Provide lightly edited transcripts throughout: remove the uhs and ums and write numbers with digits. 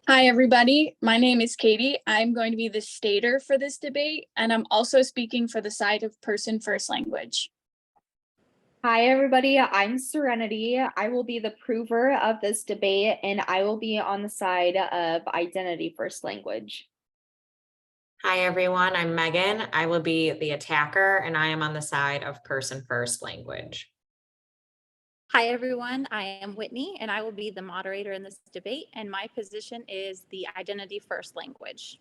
Hi, everybody. My name is Katie. I'm going to be the stater for this debate, and I'm also speaking for the side of person first language. Hi, everybody. I'm Serenity. I will be the prover of this debate, and I will be on the side of identity first language. Hi, everyone. I'm Megan. I will be the attacker, and I am on the side of person first language. Hi, everyone. I am Whitney, and I will be the moderator in this debate, and my position is the identity first language.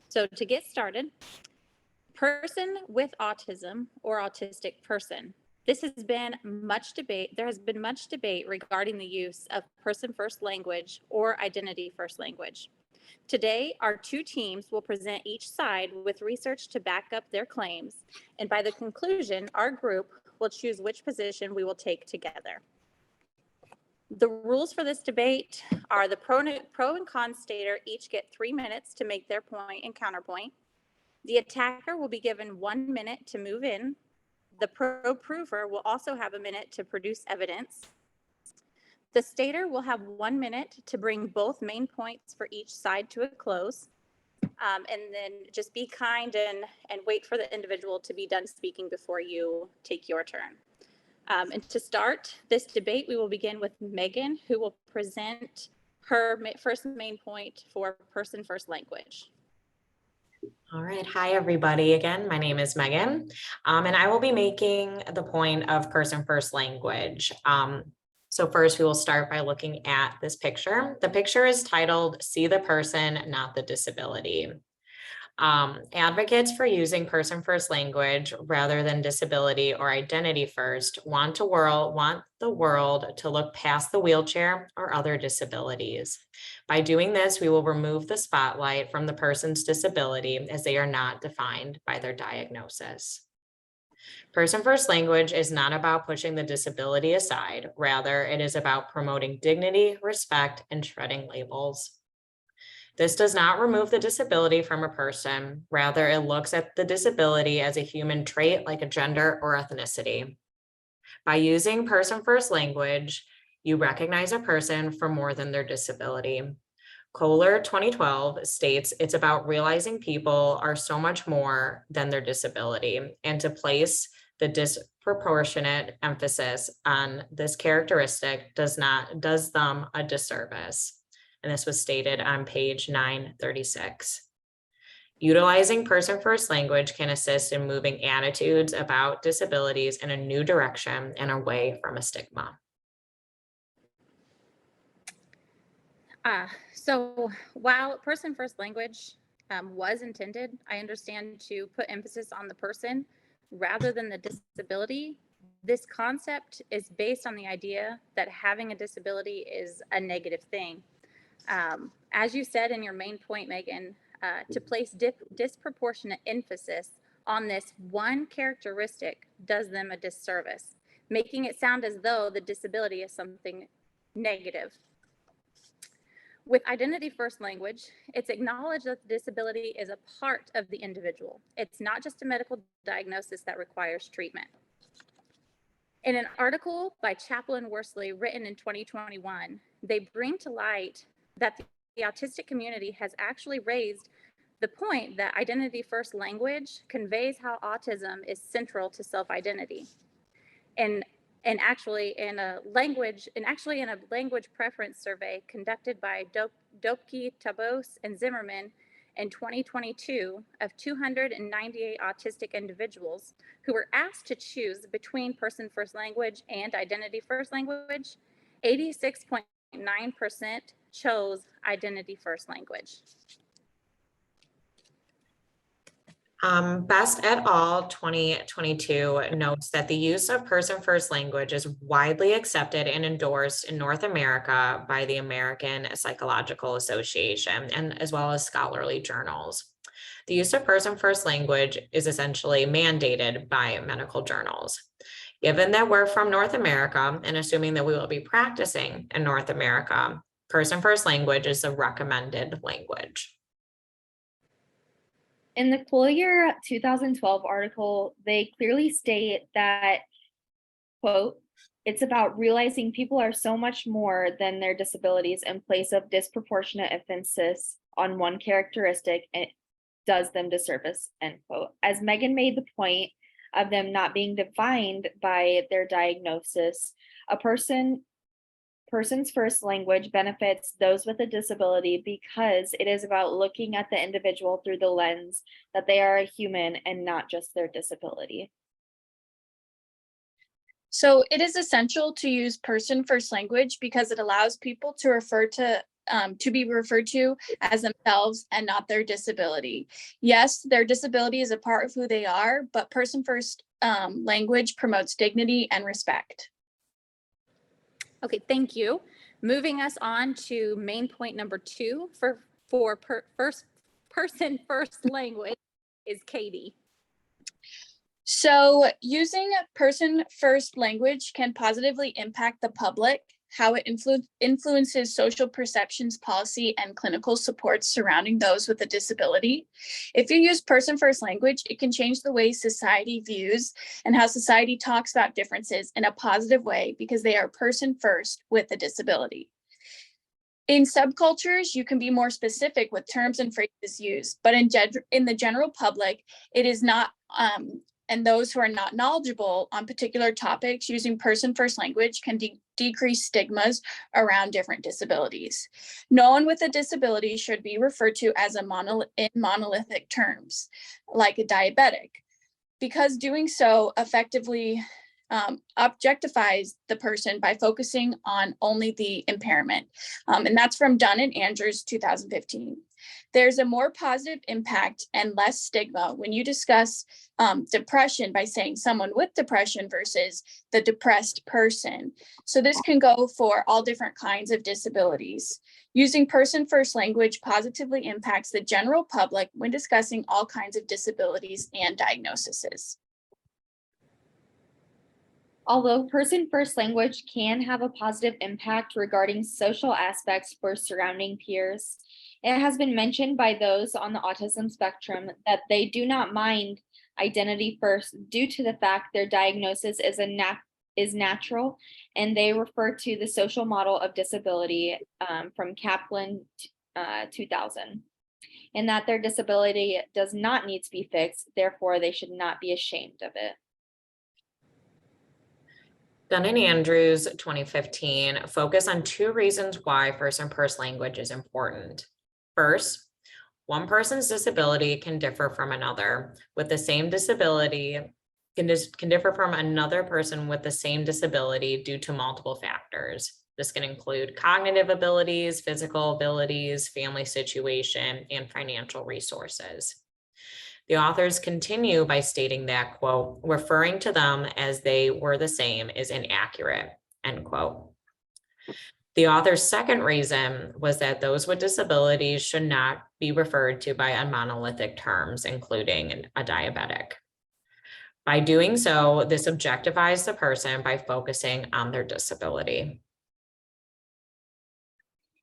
So to get started, person with autism or autistic person. This has been much debate. There has been much debate regarding the use of person first language or identity first language. Today, our two teams will present each side with research to back up their claims, and by the conclusion, our group will choose which position we will take together. The rules for this debate are the pro and con stater each get 3 minutes to make their point and counterpoint. The attacker will be given 1 minute to move in. The prover will also have a minute to produce evidence. The stater will have 1 minute to bring both main points for each side to a close. And then just be kind and wait for the individual to be done speaking before you take your turn. And to start this debate, we will begin with Megan, who will present her first main point for person first language. All right. Hi, everybody. Again, my name is Megan, and I will be making the point of person first language. So first, we will start by looking at this picture. The picture is titled, "See the person, not the disability." Advocates for using person first language rather than disability or identity first want the world to look past the wheelchair or other disabilities. By doing this, we will remove the spotlight from the person's disability as they are not defined by their diagnosis. Person first language is not about pushing the disability aside. Rather, it is about promoting dignity, respect, and shredding labels. This does not remove the disability from a person. Rather, it looks at the disability as a human trait like a gender or ethnicity. By using person first language, you recognize a person for more than their disability. Kohler 2012 states it's about realizing people are so much more than their disability, and to place the disproportionate emphasis on this characteristic does them a disservice. And this was stated on page 936. Utilizing person first language can assist in moving attitudes about disabilities in a new direction and away from a stigma. So while person first language was intended, I understand, to put emphasis on the person rather than the disability, this concept is based on the idea that having a disability is a negative thing. As you said in your main point, Megan, to place disproportionate emphasis on this one characteristic does them a disservice, making it sound as though the disability is something negative. With identity first language, it's acknowledged that the disability is a part of the individual. It's not just a medical diagnosis that requires treatment. In an article by Chaplin Worsley written in 2021, they bring to light that the autistic community has actually raised the point that identity first language conveys how autism is central to self-identity. And actually in a language preference survey conducted by Dopke, Tabos, and Zimmerman in 2022 of 298 autistic individuals who were asked to choose between person first language and identity first language, 86.9% chose identity first language. Best et al. 2022 notes that the use of person first language is widely accepted and endorsed in North America by the American Psychological Association and as well as scholarly journals. The use of person first language is essentially mandated by medical journals. Given that we're from North America and assuming that we will be practicing in North America, person first language is the recommended language. In the Collier 2012 article, they clearly state that, quote, It's about realizing people are so much more than their disabilities in place of disproportionate emphasis on one characteristic and does them disservice, end quote. As Megan made the point of them not being defined by their diagnosis, a person's first language benefits those with a disability because it is about looking at the individual through the lens that they are a human and not just their disability. So it is essential to use person first language because it allows people to be referred to as themselves and not their disability. Yes, their disability is a part of who they are, but person first language promotes dignity and respect. Okay, thank you. Moving us on to main point number 2 for person first language is Katie. So using person first language can positively impact the public, how it influences social perceptions, policy, and clinical supports surrounding those with a disability. If you use person first language, it can change the way society views and how society talks about differences in a positive way because they are person first with a disability. In subcultures, you can be more specific with terms and phrases used, but in the general public, it is not, and those who are not knowledgeable on particular topics, using person first language can decrease stigmas around different disabilities. No one with a disability should be referred to as in monolithic terms, like a diabetic, because doing so effectively objectifies the person by focusing on only the impairment. And that's from Dunn and Andrews, 2015. There's a more positive impact and less stigma when you discuss depression by saying someone with depression versus the depressed person. So this can go for all different kinds of disabilities. Using person first language positively impacts the general public when discussing all kinds of disabilities and diagnoses. Although person first language can have a positive impact regarding social aspects for surrounding peers, it has been mentioned by those on the autism spectrum that they do not mind identity first due to the fact their diagnosis is natural, and they refer to the social model of disability from Kaplan 2000, and that their disability does not need to be fixed, therefore they should not be ashamed of it. Dunn and Andrews, 2015, focus on 2 reasons why person first language is important. First, one person's disability can differ from another with the same disability, can differ from another person with the same disability due to multiple factors. This can include cognitive abilities, physical abilities, family situation, and financial resources. The authors continue by stating that, quote, referring to them as they were the same is inaccurate, end quote. The author's second reason was that those with disabilities should not be referred to by monolithic terms, including a diabetic. By doing so, this objectifies the person by focusing on their disability.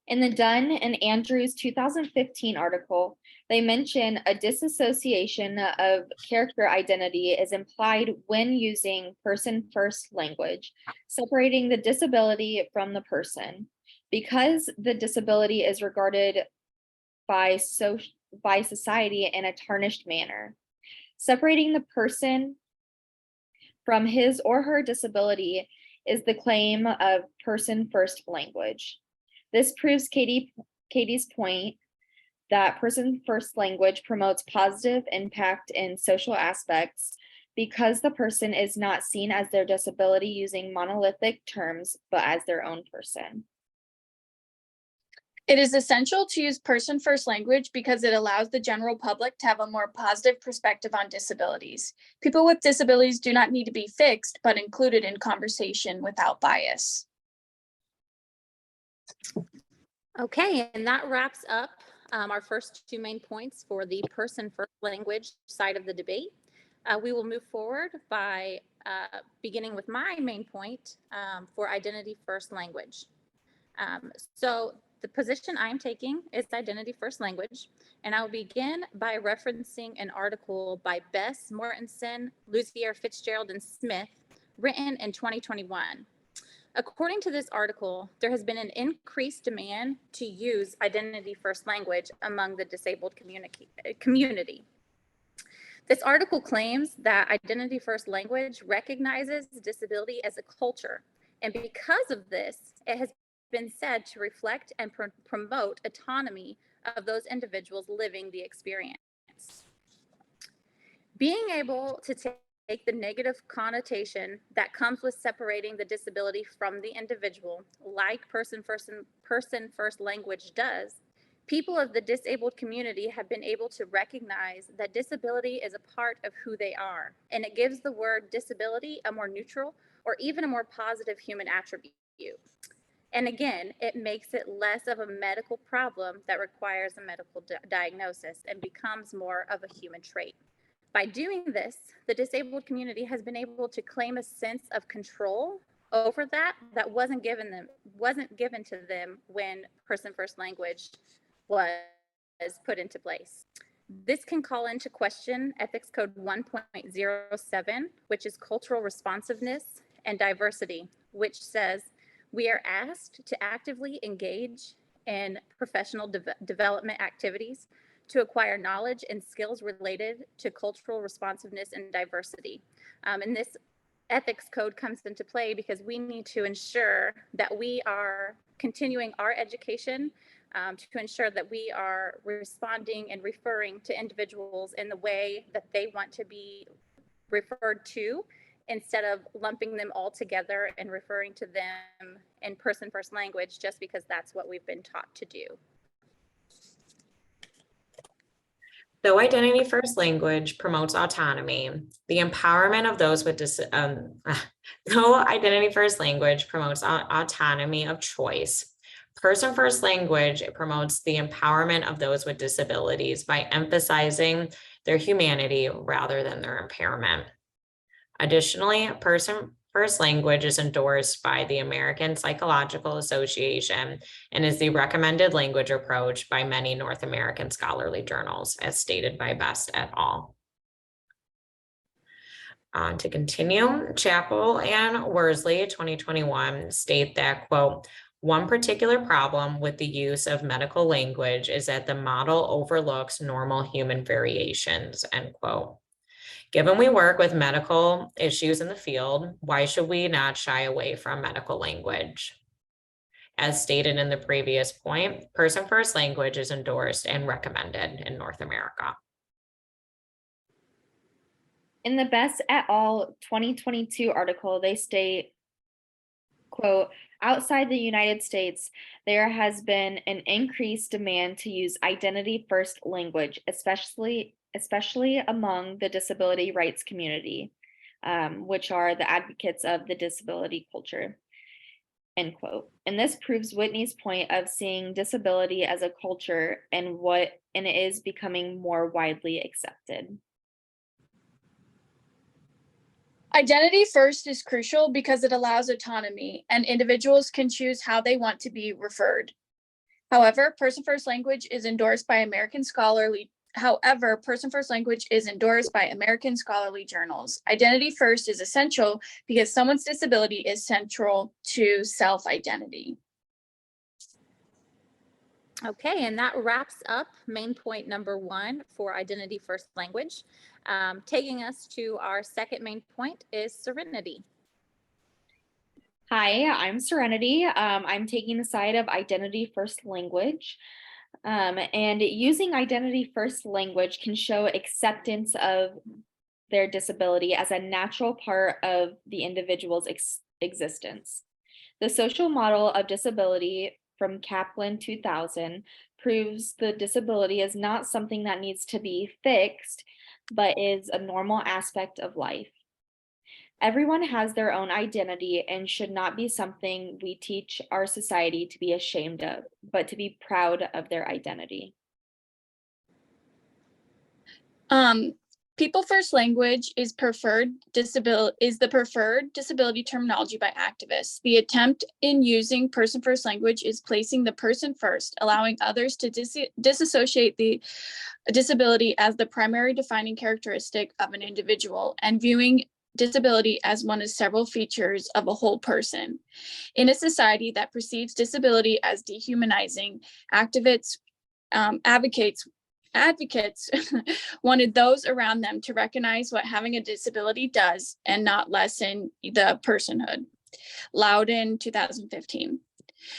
In the Dunn and Andrews 2015 article, they mention a disassociation of character identity is implied when using person first language, separating the disability from the person. Because the disability is regarded by society in a tarnished manner. Separating the person from his or her disability is the claim of person first language. This proves Katie's point that person first language promotes positive impact in social aspects because the person is not seen as their disability using monolithic terms, but as their own person. It is essential to use person first language because it allows the general public to have a more positive perspective on disabilities. People with disabilities do not need to be fixed, but included in conversation without bias. Okay, and that wraps up our first 2 main points for the person first language side of the debate. We will move forward by beginning with my main point for identity first language. So the position I'm taking is identity first language, and I'll begin by referencing an article by Bess, Mortensen, Lucier, Fitzgerald, and Smith written in 2021. According to this article, there has been an increased demand to use identity first language among the disabled community. This article claims that identity first language recognizes disability as a culture, and because of this, it has been said to reflect and promote autonomy of those individuals living the experience. Being able to take the negative connotation that comes with separating the disability from the individual, like person first language does, people of the disabled community have been able to recognize that disability is a part of who they are, and it gives the word disability a more neutral or even a more positive human attribute. And again, it makes it less of a medical problem that requires a medical diagnosis and becomes more of a human trait. By doing this, the disabled community has been able to claim a sense of control over that wasn't given to them when person first language was put into place. This can call into question Ethics Code 1.07, which is cultural responsiveness and diversity, which says we are asked to actively engage in professional development activities to acquire knowledge and skills related to cultural responsiveness and diversity. And this ethics code comes into play because we need to ensure that we are continuing our education to ensure that we are responding and referring to individuals in the way that they want to be referred to, instead of lumping them all together and referring to them in person first language just because that's what we've been taught to do. Though identity first language promotes autonomy, the empowerment of those with though identity first language promotes autonomy of choice, person first language promotes the empowerment of those with disabilities by emphasizing their humanity rather than their impairment. Additionally, person first language is endorsed by the American Psychological Association and is the recommended language approach by many North American scholarly journals, as stated by Best et al. To continue, Chappell and Worsley 2021 state that, quote, one particular problem with the use of medical language is that the model overlooks normal human variations, end quote. Given we work with medical issues in the field, why should we not shy away from medical language? As stated in the previous point, person first language is endorsed and recommended in North America. In the Best et al. 2022 article, they state, quote, outside the United States, there has been an increased demand to use identity first language, especially among the disability rights community, which are the advocates of the disability culture, end quote. And this proves Whitney's point of seeing disability as a culture and it is becoming more widely accepted. Identity first is crucial because it allows autonomy and individuals can choose how they want to be referred. However, person first language is endorsed by American scholarly journals. Identity first is essential because someone's disability is central to self-identity. Okay, and that wraps up main point number 1 for identity first language. Taking us to our second main point is Serenity. Hi, I'm Serenity. I'm taking the side of identity first language. And using identity first language can show acceptance of their disability as a natural part of the individual's existence. The social model of disability from Kaplan 2000 proves the disability is not something that needs to be fixed, but is a normal aspect of life. Everyone has their own identity and should not be something we teach our society to be ashamed of, but to be proud of their identity. People first language is the preferred disability terminology by activists. The attempt in using person first language is placing the person first, allowing others to disassociate the disability as the primary defining characteristic of an individual, and viewing disability as one of several features of a whole person. In a society that perceives disability as dehumanizing, advocates wanted those around them to recognize what having a disability does and not lessen the personhood. Loudon, 2015.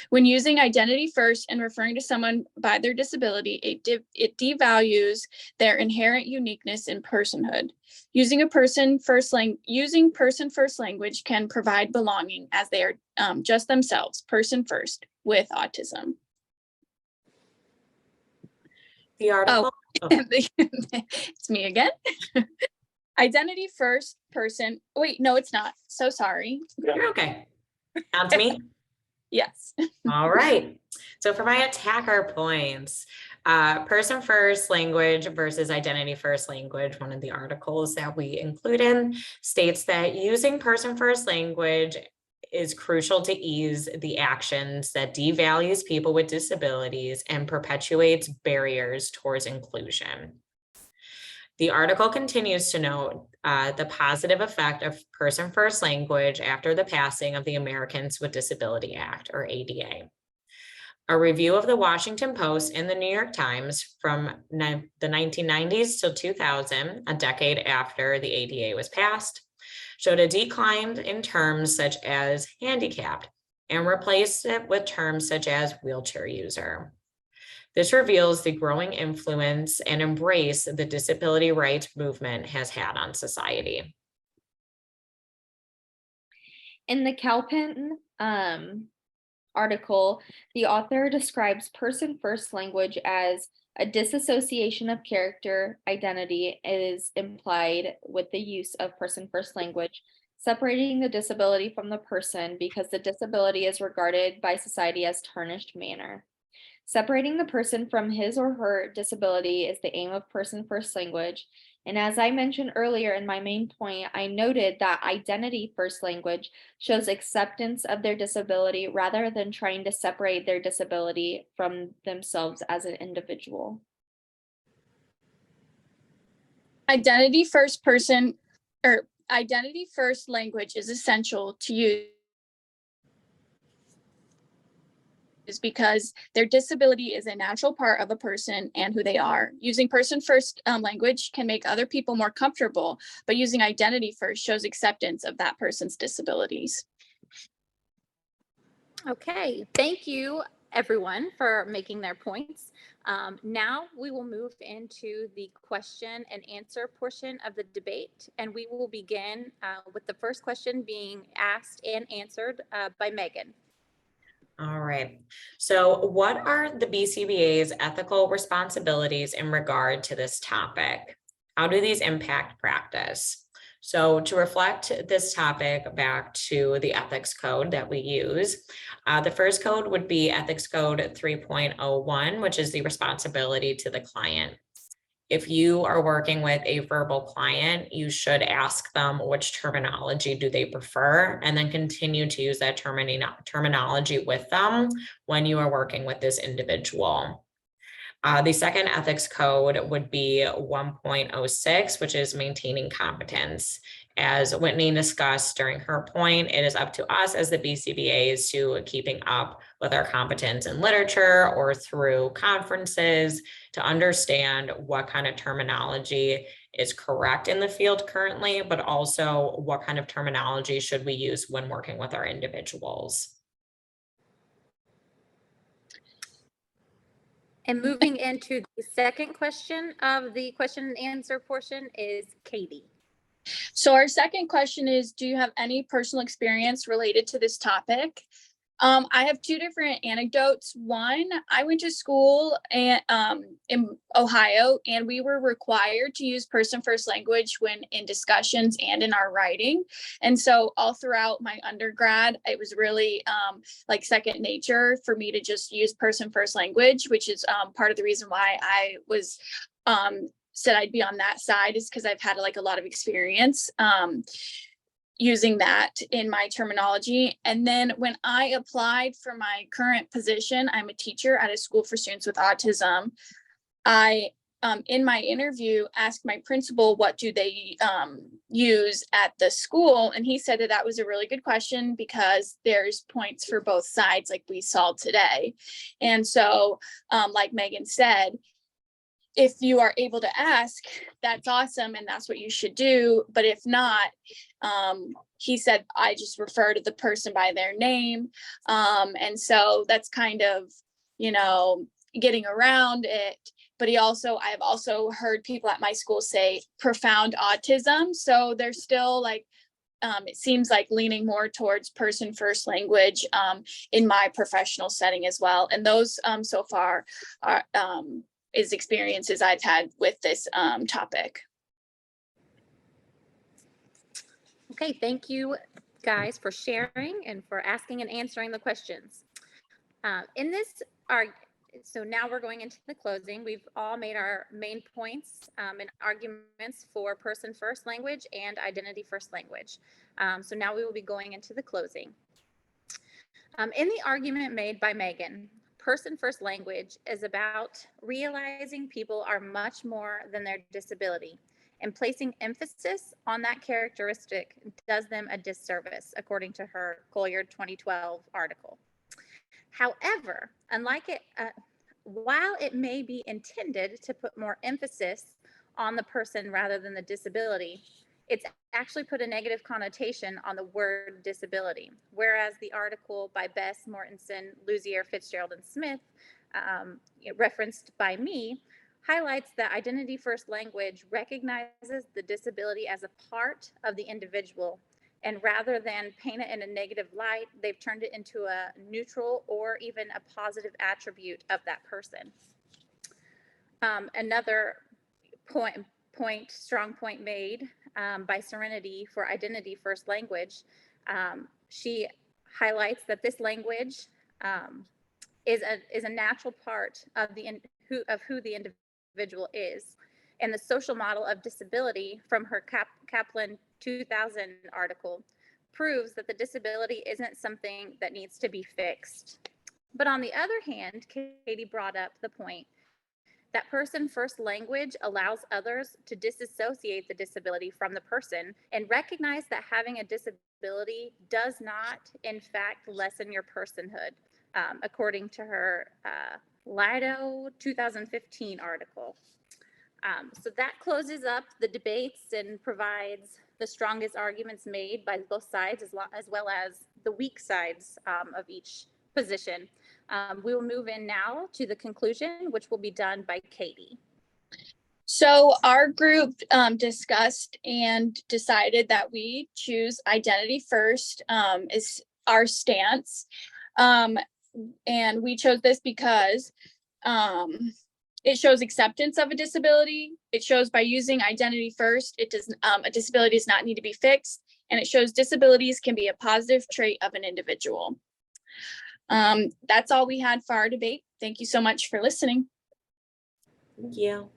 When using identity first and referring to someone by their disability, it devalues their inherent uniqueness in personhood. Using person first language can provide belonging as they are just themselves, person first, with autism. The article. It's me again. Identity first person. Wait, no, it's not. So sorry. You're okay. On to me. Yes. All right. So for my attacker points, person first language versus identity first language, one of the articles that we included states that using person first language is crucial to ease the actions that devalues people with disabilities and perpetuates barriers towards inclusion. The article continues to note the positive effect of person first language after the passing of the Americans with Disability Act, or ADA. A review of the Washington Post and the New York Times from the 1990s till 2000, a decade after the ADA was passed, showed a decline in terms such as handicapped and replaced it with terms such as wheelchair user. This reveals the growing influence and embrace the disability rights movement has had on society. In the Calpin article, the author describes person first language as a disassociation of character identity is implied with the use of person first language, separating the disability from the person because the disability is regarded by society as tarnished manner. Separating the person from his or her disability is the aim of person first language. And as I mentioned earlier in my main point, I noted that identity first language shows acceptance of their disability rather than trying to separate their disability from themselves as an individual. Identity first language is essential to use is because their disability is a natural part of a person and who they are. Using person first language can make other people more comfortable, but using identity first shows acceptance of that person's disabilities. Okay, thank you everyone for making their points. Now we will move into the question and answer portion of the debate, and we will begin with the first question being asked and answered by Megan. All right. So what are the BCBA's ethical responsibilities in regard to this topic? How do these impact practice? So to reflect this topic back to the ethics code that we use, the first code would be Ethics Code 3.01, which is the responsibility to the client. If you are working with a verbal client, you should ask them which terminology do they prefer, and then continue to use that terminology with them when you are working with this individual. The second ethics code would be 1.06, which is maintaining competence. As Whitney discussed during her point, it is up to us as the BCBAs to keeping up with our competence in literature or through conferences to understand what kind of terminology is correct in the field currently, but also what kind of terminology should we use when working with our individuals. And moving into the second question of the question and answer portion is Katie. So our second question is, do you have any personal experience related to this topic? I have two different anecdotes. One, I went to school in Ohio, and we were required to use person first language when in discussions and in our writing. And so all throughout my undergrad, it was really like second nature for me to just use person first language, which is part of the reason why I was said I'd be on that side, is because I've had like a lot of experience using that in my terminology. And then when I applied for my current position, I'm a teacher at a school for students with autism. I in my interview, asked my principal, what do they use at the school? And he said that that was a really good question because there's points for both sides, like we saw today. And so, like Megan said, if you are able to ask, that's awesome, and that's what you should do. But if not, he said, I just refer to the person by their name. And so that's kind of, getting around it. But I've also heard people at my school say profound autism. So they're still like, it seems like leaning more towards person first language in my professional setting as well. And those so far are is experiences I've had with this topic. Okay, thank you guys for sharing and for asking and answering the questions. So now we're going into the closing. We've all made our main points and arguments for person first language and identity first language. So now we will be going into the closing. In the argument made by Megan, person first language is about realizing people are much more than their disability, and placing emphasis on that characteristic does them a disservice, according to her Colliard 2012 article. However, while it may be intended to put more emphasis on the person rather than the disability, it's actually put a negative connotation on the word disability. Whereas the article by Bess, Mortensen, Luzier, Fitzgerald, and Smith, referenced by me, highlights that identity first language recognizes the disability as a part of the individual. And rather than paint it in a negative light, they've turned it into a neutral or even a positive attribute of that person. Another strong point made by Serenity for identity first language. She highlights that this language is a natural part of who the individual is. And the social model of disability from her Kaplan 2000 article proves that the disability isn't something that needs to be fixed. But on the other hand, Katie brought up the point that person first language allows others to disassociate the disability from the person and recognize that having a disability does not, in fact, lessen your personhood, according to her Lido 2015 article. So that closes up the debates and provides the strongest arguments made by both sides, as well as the weak sides of each position. We will move in now to the conclusion, which will be done by Katie. So our group discussed and decided that we choose identity first is our stance. And we chose this because it shows acceptance of a disability. It shows by using identity first, a disability does not need to be fixed. And it shows disabilities can be a positive trait of an individual. That's all we had for our debate. Thank you so much for listening. Thank you.